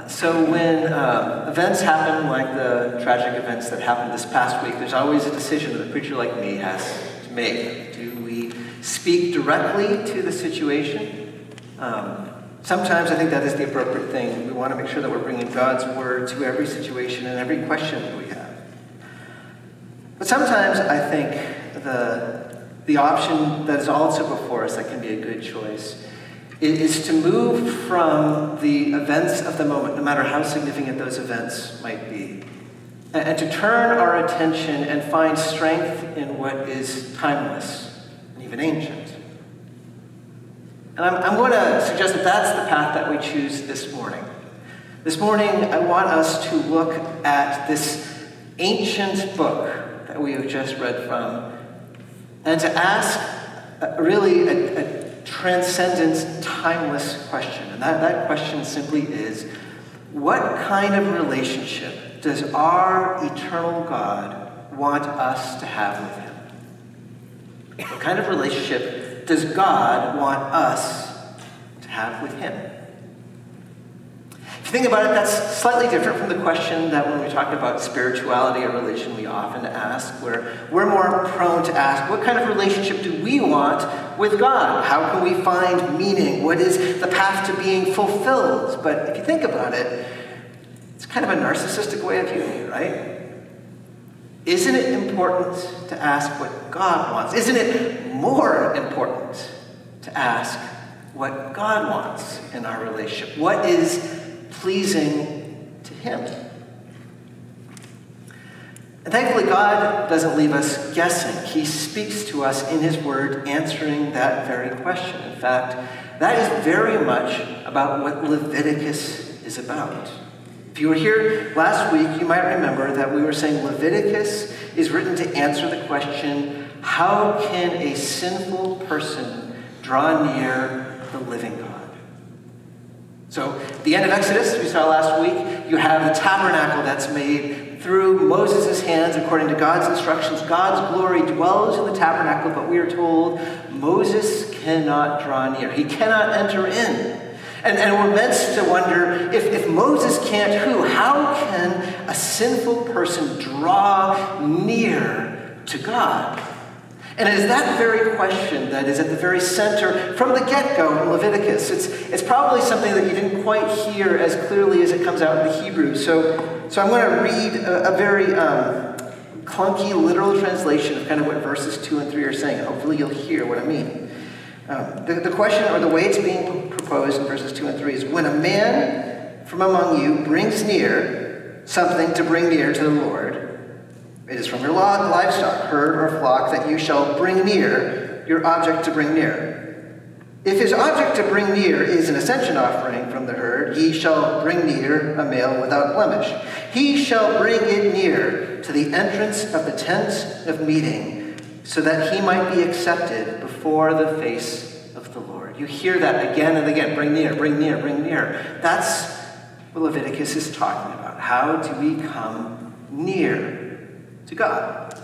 So when events happen like the tragic events that happened this past week, there's always a decision that a preacher like me has to make. Do we speak directly to the situation? Sometimes I think that is the appropriate thing. We want to make sure that we're bringing God's word to every situation and every question that we have. But sometimes I think the option that is also before us that can be a good choice is to move from the events of the moment, no matter how significant those events might be, and to turn our attention and find strength in what is timeless and even ancient. And I'm going to suggest that that's the path that we choose this morning. This morning, I want us to look at this ancient book that we have just read from, and to ask really a transcendent, timeless question. And that question simply is, what kind of relationship does our eternal God want us to have with him? What kind of relationship does God want us to have with him? If you think about it, that's slightly different from the question that when we talk about spirituality or religion, we often ask, where we're more prone to ask, what kind of relationship do we want with God? How can we find meaning? What is the path to being fulfilled? But if you think about it, it's kind of a narcissistic way of viewing it, right? Isn't it important to ask what God wants? Isn't it more important to ask what God wants in our relationship? What is pleasing to him? And thankfully, God doesn't leave us guessing. He speaks to us in his word, answering that very question. In fact, that is very much about what Leviticus is about. If you were here last week, you might remember that we were saying Leviticus is written to answer the question, how can a sinful person draw near the living God? So at the end of Exodus, we saw last week, you have the tabernacle that's made through Moses' hands according to God's instructions. God's glory dwells in the tabernacle, but we are told Moses cannot draw near. He cannot enter in. And we're meant to wonder, if Moses can't, how can a sinful person draw near to God? And it is that very question that is at the very center from the get-go in Leviticus. It's probably something that you didn't quite hear as clearly as it comes out in the Hebrew. So I'm going to read a very clunky literal translation of kind of what verses 2 and 3 are saying. Hopefully you'll hear what I mean. The question, or the way it's being proposed in verses 2 and 3 is, when a man from among you brings near something to bring near to the Lord, it is from your livestock, herd or flock, that you shall bring near your object to bring near. If his object to bring near is an ascension offering from the herd, ye shall bring near a male without blemish. He shall bring it near to the entrance of the tent of meeting, so that he might be accepted before the face of the Lord. You hear that again and again. Bring near, bring near, bring near. That's what Leviticus is talking about. How do we come near to God?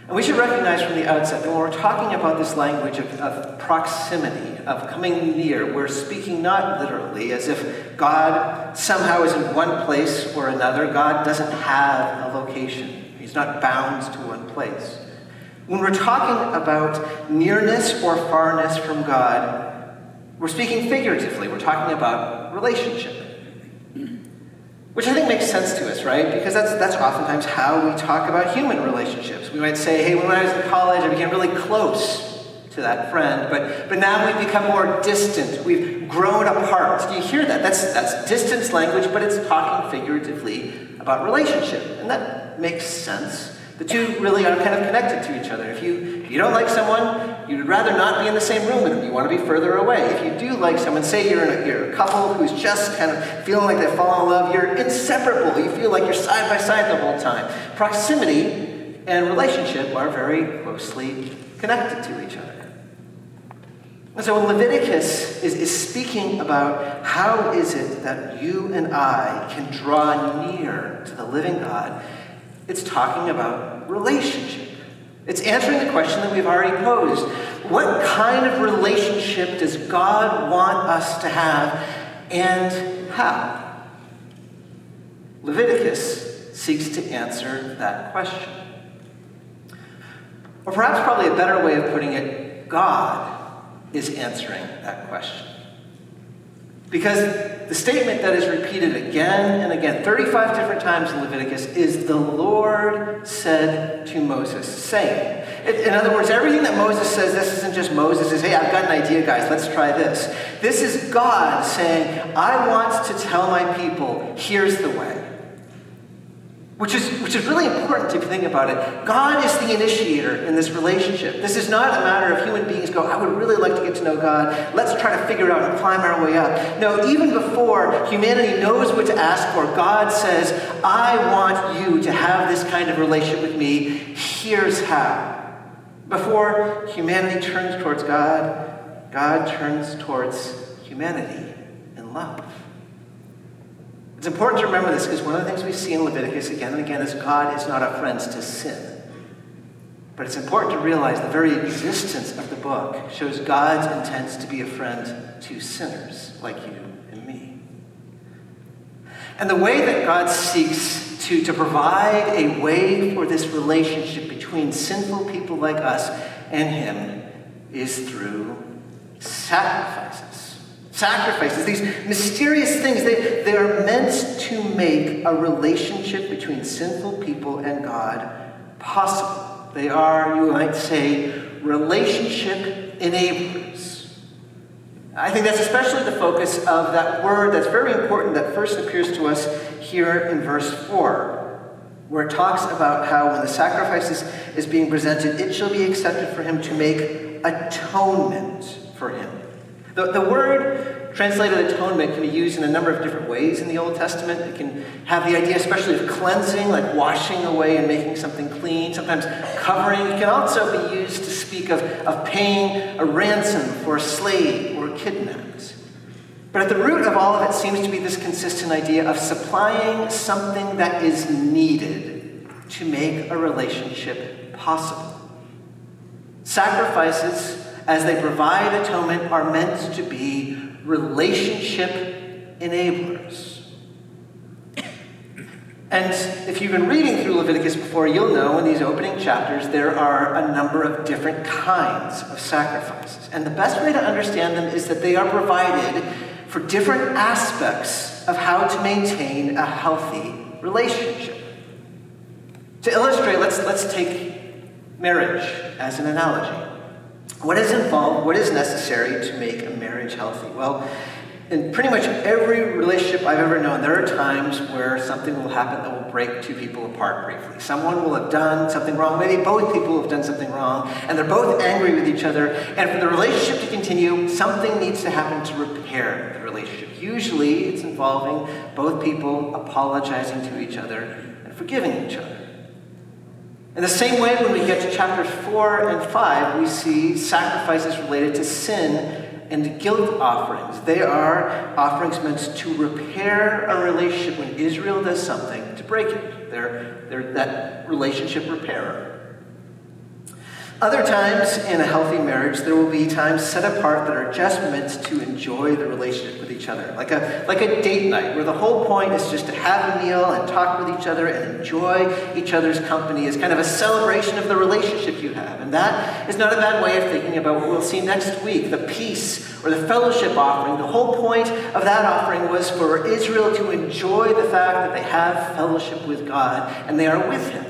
And we should recognize from the outset that when we're talking about this language of proximity, of coming near, we're speaking not literally as if God somehow is in one place or another. God doesn't have a location. He's not bound to one place. When we're talking about nearness or farness from God, we're speaking figuratively. We're talking about relationship. Which I think makes sense to us, right? Because that's oftentimes how we talk about human relationships. We might say, hey, when I was in college, I became really close to that friend, but now we've become more distant. We've grown apart. Do you hear that? That's distance language, but it's talking figuratively about relationship. And that makes sense. The two really are kind of connected to each other. If you don't like someone, you'd rather not be in the same room with them. You want to be further away. If you do like someone, say you're a couple who's just kind of feeling like they've fallen in love, you're inseparable. You feel like you're side by side the whole time. Proximity and relationship are very closely connected to each other. And so when Leviticus is speaking about how is it that you and I can draw near to the living God, it's talking about relationship. It's answering the question that we've already posed. What kind of relationship does God want us to have? And how? Leviticus seeks to answer that question. Or perhaps probably a better way of putting it, God is answering that question. Because the statement that is repeated again and again, 35 different times in Leviticus, is the Lord said to Moses, saying. In other words, everything that Moses says, this isn't just Moses says, hey, I've got an idea, guys, let's try this. This is God saying, I want to tell my people, here's the way. Which is really important if you think about it. God is the initiator in this relationship. This is not a matter of human beings go, I would really like to get to know God. Let's try to figure it out and climb our way up. No, even before humanity knows what to ask for, God says, I want you to have this kind of relationship with me. Here's how. Before humanity turns towards God, God turns towards humanity in love. It's important to remember this because one of the things we see in Leviticus again and again is God is not a friend to sin. But it's important to realize the very existence of the book shows God's intent to be a friend to sinners like you and me. And the way that God seeks to provide a way for this relationship between sinful people like us and him is through sacrifices. Sacrifices, these mysterious things, they are meant to make a relationship between sinful people and God possible. They are, you might say, relationship enablers. I think that's especially the focus of that word that's very important that first appears to us here in verse 4, where it talks about how when the sacrifice is being presented, it shall be accepted for him to make atonement for him. The word translated atonement can be used in a number of different ways in the Old Testament. It can have the idea especially of cleansing, like washing away and making something clean, sometimes covering. It can also be used to speak of paying a ransom for a slave or kidnapped. But at the root of all of it seems to be this consistent idea of supplying something that is needed to make a relationship possible. Sacrifices, as they provide atonement, are meant to be relationship enablers. And if you've been reading through Leviticus before, you'll know in these opening chapters there are a number of different kinds of sacrifices. And the best way to understand them is that they are provided for different aspects of how to maintain a healthy relationship. To illustrate, let's take marriage as an analogy. What is involved, what is necessary to make a marriage healthy? Well, in pretty much every relationship I've ever known, there are times where something will happen that will break two people apart briefly. Someone will have done something wrong. Maybe both people have done something wrong, and they're both angry with each other. And for the relationship to continue, something needs to happen to repair the relationship. Usually, it's involving both people apologizing to each other and forgiving each other. In the same way, when we get to chapters 4 and 5, we see sacrifices related to sin and guilt offerings. They are offerings meant to repair a relationship when Israel does something to break it. They're that relationship repairer. Other times in a healthy marriage, there will be times set apart that are just meant to enjoy the relationship with each other. Like a date night, where the whole point is just to have a meal and talk with each other and enjoy each other's company as kind of a celebration of the relationship you have. And that is not a bad way of thinking about what we'll see next week, the peace or the fellowship offering. The whole point of that offering was for Israel to enjoy the fact that they have fellowship with God and they are with him.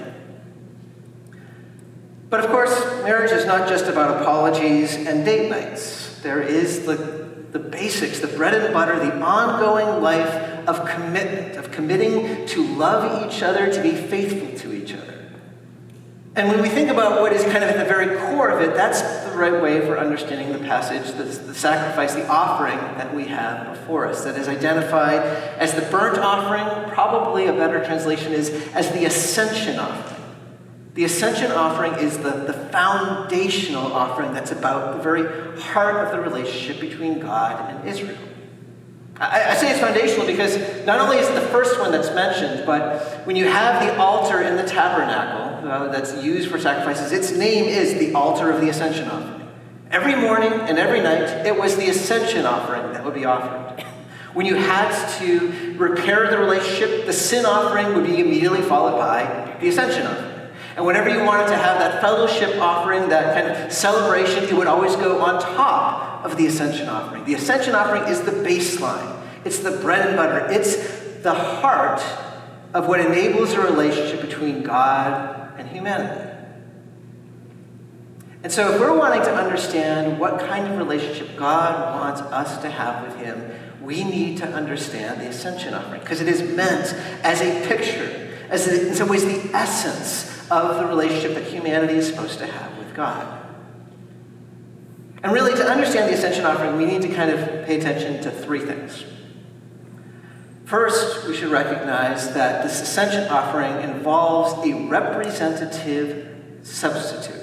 But of course, marriage is not just about apologies and date nights. There is the basics, the bread and butter, the ongoing life of commitment, of committing to love each other, to be faithful to each other. And when we think about what is kind of at the very core of it, that's the right way for understanding the passage, the sacrifice, the offering that we have before us, that is identified as the burnt offering. Probably a better translation is as the ascension offering. The ascension offering is the foundational offering that's about the very heart of the relationship between God and Israel. I say it's foundational because not only is it the first one that's mentioned, but when you have the altar in the tabernacle that's used for sacrifices, its name is the altar of the ascension offering. Every morning and every night, it was the ascension offering that would be offered. When you had to repair the relationship, the sin offering would be immediately followed by the ascension offering. And whenever you wanted to have that fellowship offering, that kind of celebration, it would always go on top of the ascension offering. The ascension offering is the baseline. It's the bread and butter. It's the heart of what enables a relationship between God and humanity. And so if we're wanting to understand what kind of relationship God wants us to have with him, we need to understand the ascension offering, because it is meant as a picture, as in some ways the essence of the relationship that humanity is supposed to have with God. And really, to understand the ascension offering, we need to kind of pay attention to three things. First, we should recognize that this ascension offering involves a representative substitute.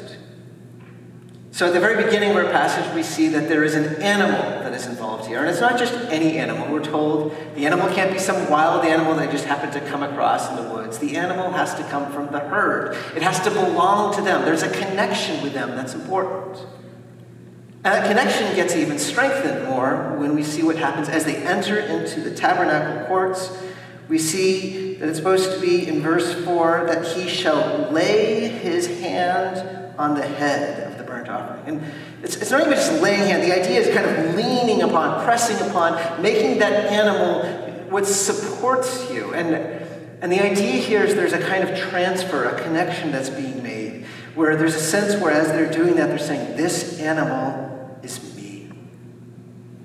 So at the very beginning of our passage, we see that there is an animal that is involved here. And it's not just any animal. We're told the animal can't be some wild animal that just happened to come across in the woods. The animal has to come from the herd. It has to belong to them. There's a connection with them that's important. And that connection gets even strengthened more when we see what happens as they enter into the tabernacle courts. We see that it's supposed to be in verse 4 that he shall lay his hand on the head of the burnt offering. And it's not even just laying hand. The idea is kind of leaning upon, pressing upon, making that animal what supports you. And the idea here is there's a kind of transfer, a connection that's being made, where there's a sense where as they're doing that, they're saying, this animal is me.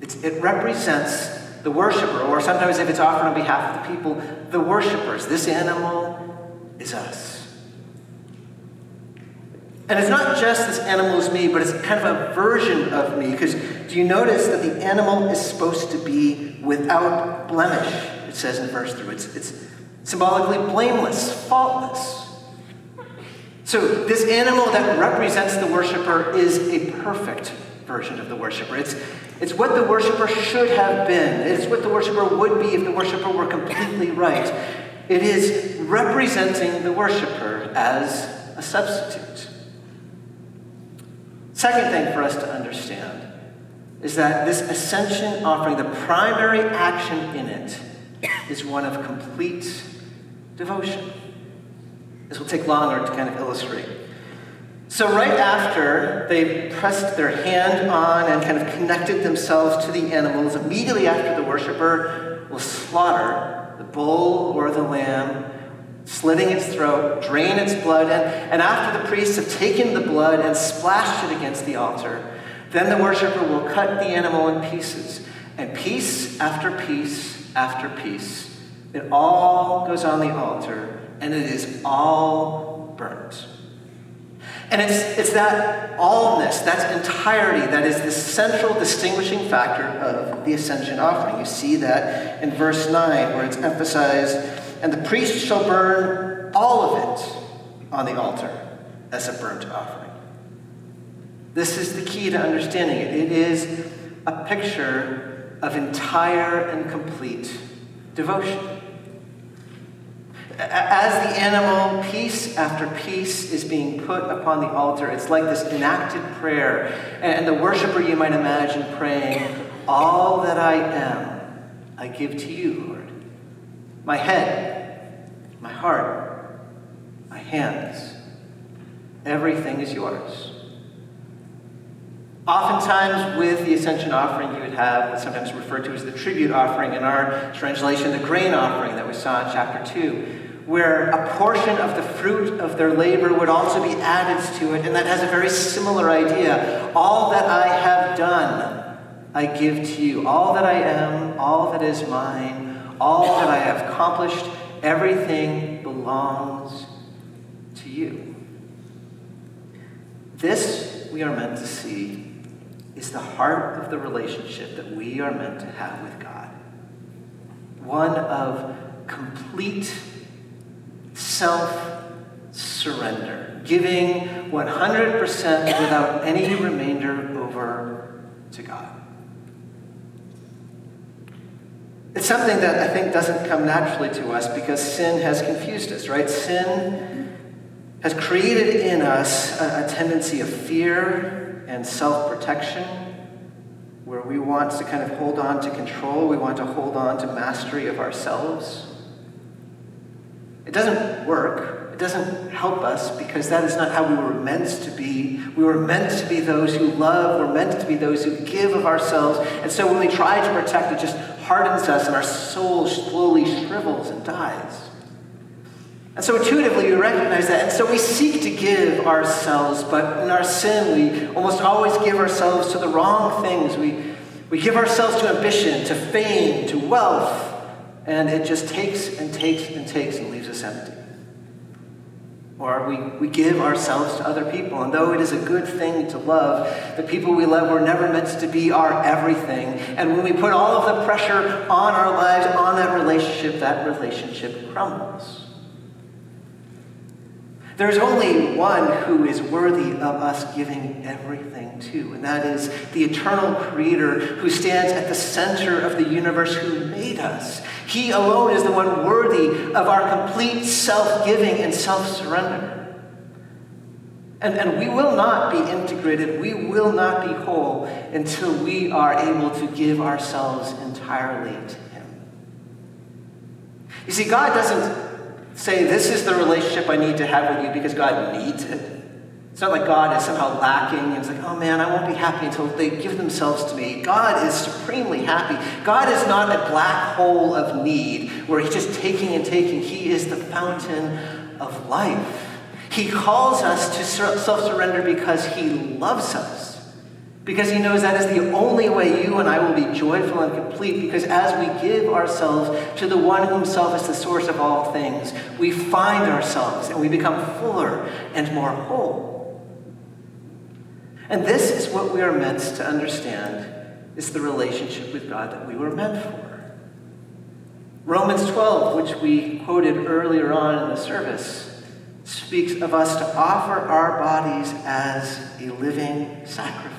It represents the worshiper, or sometimes if it's offered on behalf of the people, the worshipers. This animal is us. And it's not just this animal is me, but it's kind of a version of me. Because do you notice that the animal is supposed to be without blemish? It says in verse 3. It's symbolically blameless, faultless. So this animal that represents the worshiper is a perfect version of the worshiper. It's what the worshiper should have been. It's what the worshiper would be if the worshiper were completely right. It is representing the worshiper as a substitute. Second thing for us to understand is that this ascension offering, the primary action in it, is one of complete devotion. This will take longer to kind of illustrate. So right after they pressed their hand on and kind of connected themselves to the animals, immediately after the worshiper will slaughter the bull or the lamb, slitting its throat, drain its blood, and after the priests have taken the blood and splashed it against the altar, then the worshiper will cut the animal in pieces. And piece after piece after piece, it all goes on the altar, and it is all burnt. And it's that allness, that entirety, that is the central distinguishing factor of the ascension offering. You see that in verse 9, where it's emphasized, and the priest shall burn all of it on the altar as a burnt offering. This is the key to understanding it. It is a picture of entire and complete devotion. As the animal, piece after piece, is being put upon the altar, it's like this enacted prayer. And the worshiper, you might imagine, praying, all that I am, I give to you, Lord. My head, my heart, my hands, everything is yours. Oftentimes with the ascension offering, you would have what's sometimes referred to as the tribute offering. In our translation, the grain offering that we saw in chapter 2, where a portion of the fruit of their labor would also be added to it, and that has a very similar idea. All that I have done, I give to you. All that I am, all that is mine, all that I have accomplished, everything belongs to you. This, we are meant to see, is the heart of the relationship that we are meant to have with God. One of complete self-surrender, giving 100% without any remainder over to God. It's something that I think doesn't come naturally to us because sin has confused us, right? Sin has created in us a tendency of fear and self-protection, where we want to kind of hold on to control, we want to hold on to mastery of ourselves. It doesn't work. It doesn't help us because that is not how we were meant to be. We were meant to be those who love. We're meant to be those who give of ourselves. And so when we try to protect, it just hardens us and our soul slowly shrivels and dies. And so intuitively we recognize that. And so we seek to give ourselves, but in our sin we almost always give ourselves to the wrong things. We give ourselves to ambition, to fame, to wealth, and it just takes and takes and takes and leaves us empty. Or we give ourselves to other people, and though it is a good thing to love, the people we love were never meant to be our everything. And when we put all of the pressure on our lives, on that relationship crumbles. There's only one who is worthy of us giving everything to, and that is the eternal Creator who stands at the center of the universe, who made us. He alone is the one worthy of our complete self-giving and self-surrender. And we will not be integrated, we will not be whole until we are able to give ourselves entirely to Him. You see, God doesn't say, this is the relationship I need to have with you because God needs it. It's not like God is somehow lacking and it's like, oh man, I won't be happy until they give themselves to me. God is supremely happy. God is not a black hole of need where He's just taking and taking. He is the fountain of life. He calls us to self-surrender because He loves us. Because He knows that is the only way you and I will be joyful and complete. Because as we give ourselves to the one who Himself is the source of all things, we find ourselves and we become fuller and more whole. And this is what we are meant to understand is the relationship with God that we were meant for. Romans 12, which we quoted earlier on in the service, speaks of us to offer our bodies as a living sacrifice.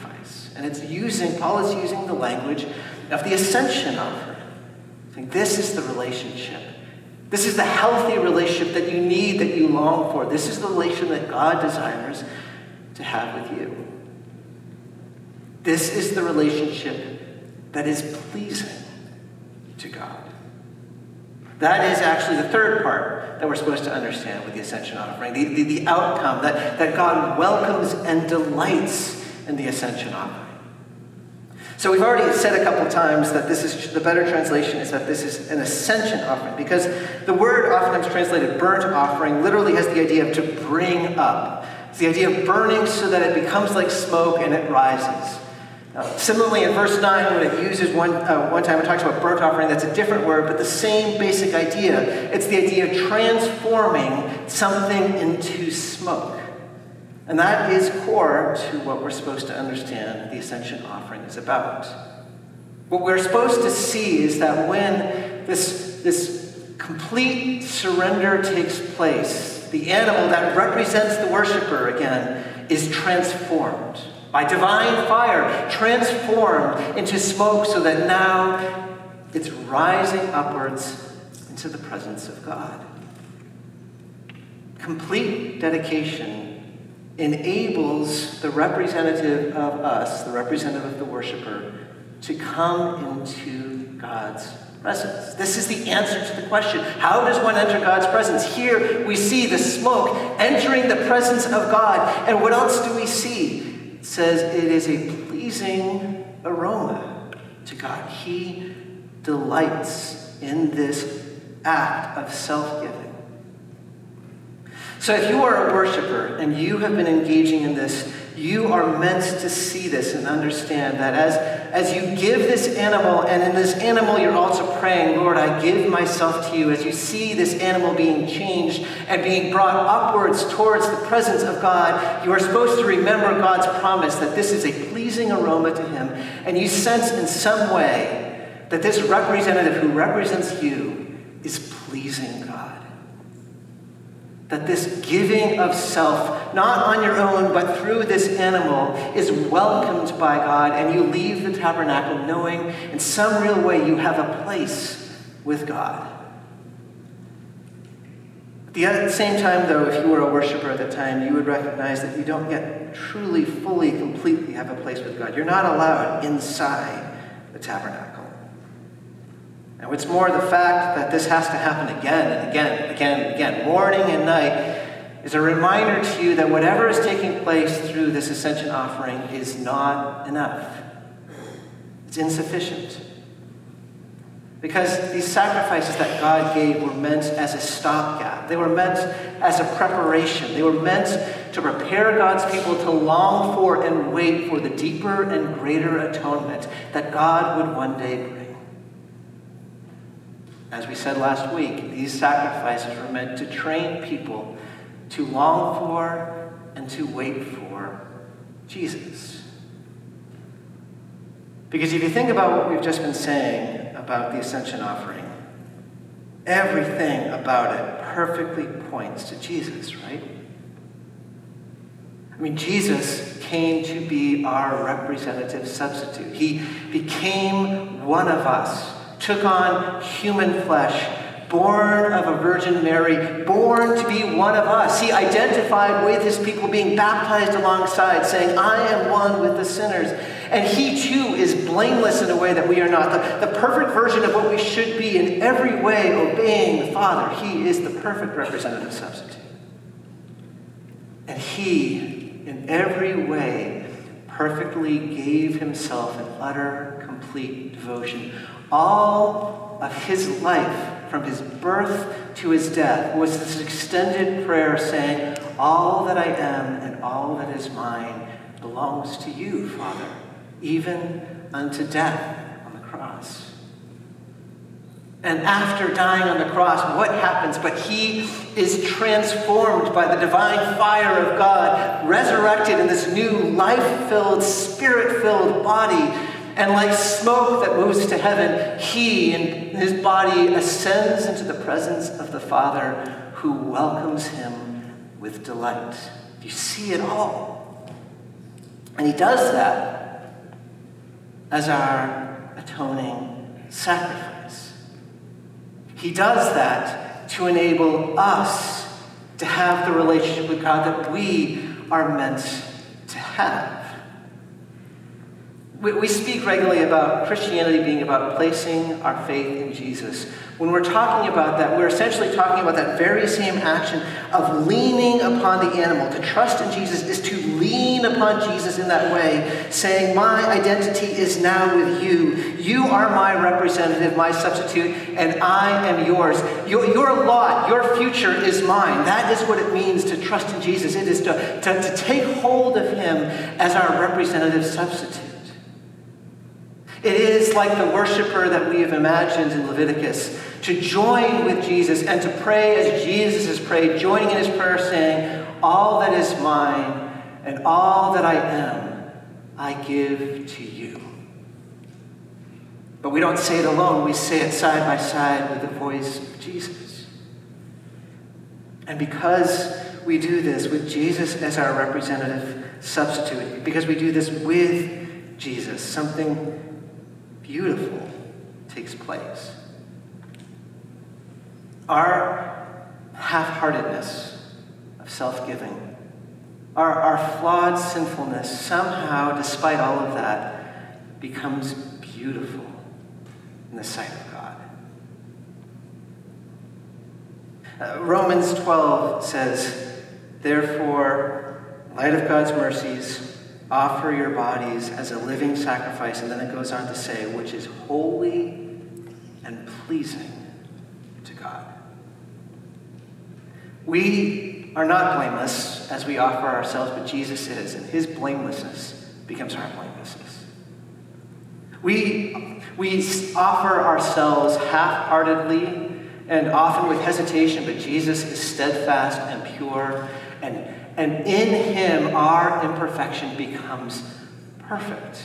And Paul is using the language of the ascension offering. This is the relationship. This is the healthy relationship that you need, that you long for. This is the relationship that God desires to have with you. This is the relationship that is pleasing to God. That is actually the third part that we're supposed to understand with the ascension offering, the outcome, that God welcomes and delights in the ascension offering. So we've already said a couple times that this is, the better translation is that this is an ascension offering, because the word oftentimes translated burnt offering literally has the idea of to bring up. It's the idea of burning so that it becomes like smoke and it rises. Similarly, in verse 9, when it uses one time, it talks about burnt offering, that's a different word, but the same basic idea. It's the idea of transforming something into smoke. And that is core to what we're supposed to understand the ascension offering is about. What we're supposed to see is that when this complete surrender takes place, the animal that represents the worshiper, again, is transformed by divine fire, transformed into smoke so that now it's rising upwards into the presence of God. Complete dedication enables the representative of us, the representative of the worshiper, to come into God's presence. This is the answer to the question, how does one enter God's presence? Here we see the smoke entering the presence of God. And what else do we see? It says it is a pleasing aroma to God. He delights in this act of self-giving. So if you are a worshiper and you have been engaging in this, you are meant to see this and understand that as you give this animal, and in this animal you're also praying, Lord, I give myself to you. As you see this animal being changed and being brought upwards towards the presence of God, you are supposed to remember God's promise that this is a pleasing aroma to Him. And you sense in some way that this representative who represents you is pleasing God. That this giving of self, not on your own, but through this animal, is welcomed by God, and you leave the tabernacle knowing in some real way you have a place with God. At the same time, though, if you were a worshiper at that time, you would recognize that you don't yet truly, fully, completely have a place with God. You're not allowed inside the tabernacle. And what's more, the fact that this has to happen again and again and again and again, morning and night, is a reminder to you that whatever is taking place through this ascension offering is not enough. It's insufficient. Because these sacrifices that God gave were meant as a stopgap. They were meant as a preparation. They were meant to prepare God's people to long for and wait for the deeper and greater atonement that God would one day bring. As we said last week, these sacrifices were meant to train people to long for and to wait for Jesus. Because if you think about what we've just been saying about the ascension offering, everything about it perfectly points to Jesus, right? I mean, Jesus came to be our representative substitute. He became one of us, took on human flesh, born of a Virgin Mary, born to be one of us. He identified with his people, being baptized alongside, saying, I am one with the sinners. And he too is blameless in a way that we are not. The perfect version of what we should be, in every way obeying the Father. He is the perfect representative substitute. And he, in every way, perfectly gave himself in utter, complete devotion. All of his life, from his birth to his death, was this extended prayer saying, all that I am and all that is mine belongs to you, Father, even unto death on the cross. And after dying on the cross, what happens? But he is transformed by the divine fire of God, resurrected in this new life-filled, spirit-filled body. And like smoke that moves to heaven, he and his body ascends into the presence of the Father, who welcomes him with delight. You see it all. And he does that as our atoning sacrifice. He does that to enable us to have the relationship with God that we are meant to have. We speak regularly about Christianity being about placing our faith in Jesus. When we're talking about that, we're essentially talking about that very same action of leaning upon the animal. To trust in Jesus is to lean upon Jesus in that way, saying, my identity is now with you. You are my representative, my substitute, and I am yours. Your lot, your future is mine. That is what it means to trust in Jesus. It is to take hold of him as our representative substitute. It is like the worshiper that we have imagined in Leviticus, to join with Jesus and to pray as Jesus has prayed, joining in his prayer saying, all that is mine and all that I am, I give to you. But we don't say it alone. We say it side by side with the voice of Jesus. And because we do this with Jesus as our representative substitute, because we do this with Jesus, something beautiful takes place. Our half-heartedness of self-giving, our flawed sinfulness, somehow, despite all of that, becomes beautiful in the sight of God. Romans 12 says, therefore, in light of God's mercies, offer your bodies as a living sacrifice, and then it goes on to say, which is holy and pleasing to God. We are not blameless as we offer ourselves, but Jesus is, and his blamelessness becomes our blamelessness. We offer ourselves half-heartedly and often with hesitation, but Jesus is steadfast and pure, and in him, our imperfection becomes perfect.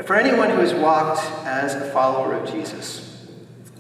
For anyone who has walked as a follower of Jesus,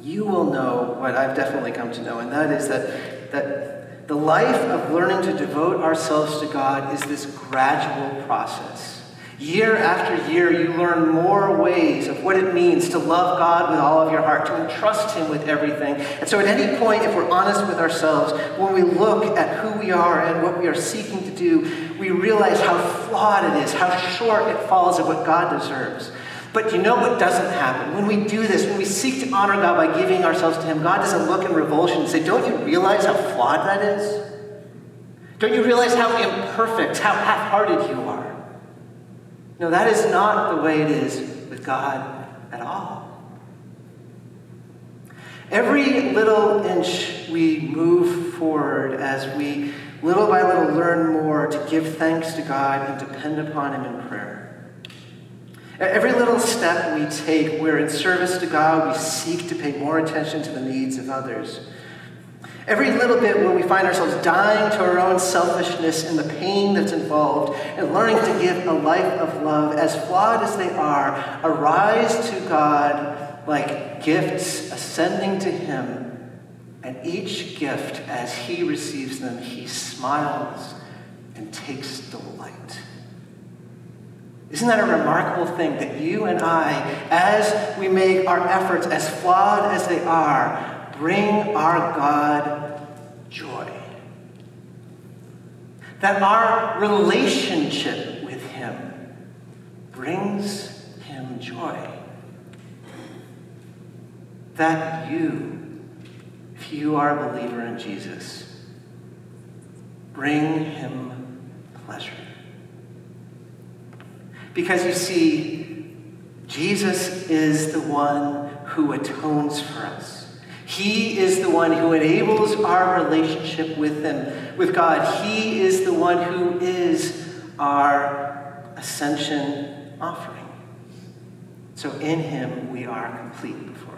you will know what I've definitely come to know, and that is that the life of learning to devote ourselves to God is this gradual process. Year after year, you learn more ways of what it means to love God with all of your heart, to entrust him with everything. And so at any point, if we're honest with ourselves, when we look at who we are and what we are seeking to do, we realize how flawed it is, how short it falls of what God deserves. But you know what doesn't happen? When we do this, when we seek to honor God by giving ourselves to him, God doesn't look in revulsion and say, don't you realize how flawed that is? Don't you realize how imperfect, how half-hearted you are? No, that is not the way it is with God at all. Every little inch we move forward as we little by little learn more to give thanks to God and depend upon him in prayer. Every little step we take where in service to God we seek to pay more attention to the needs of others. Every little bit where we find ourselves dying to our own selfishness and the pain that's involved and learning to give a life of love, as flawed as they are, arise to God like gifts ascending to him. And each gift, as he receives them, he smiles and takes delight. Isn't that a remarkable thing that you and I, as we make our efforts, as flawed as they are, bring our God joy? That our relationship with him brings him joy. That you, if you are a believer in Jesus, bring him pleasure. Because you see, Jesus is the one who atones for us. He is the one who enables our relationship with him, with God. He is the one who is our ascension offering. So in him we are complete before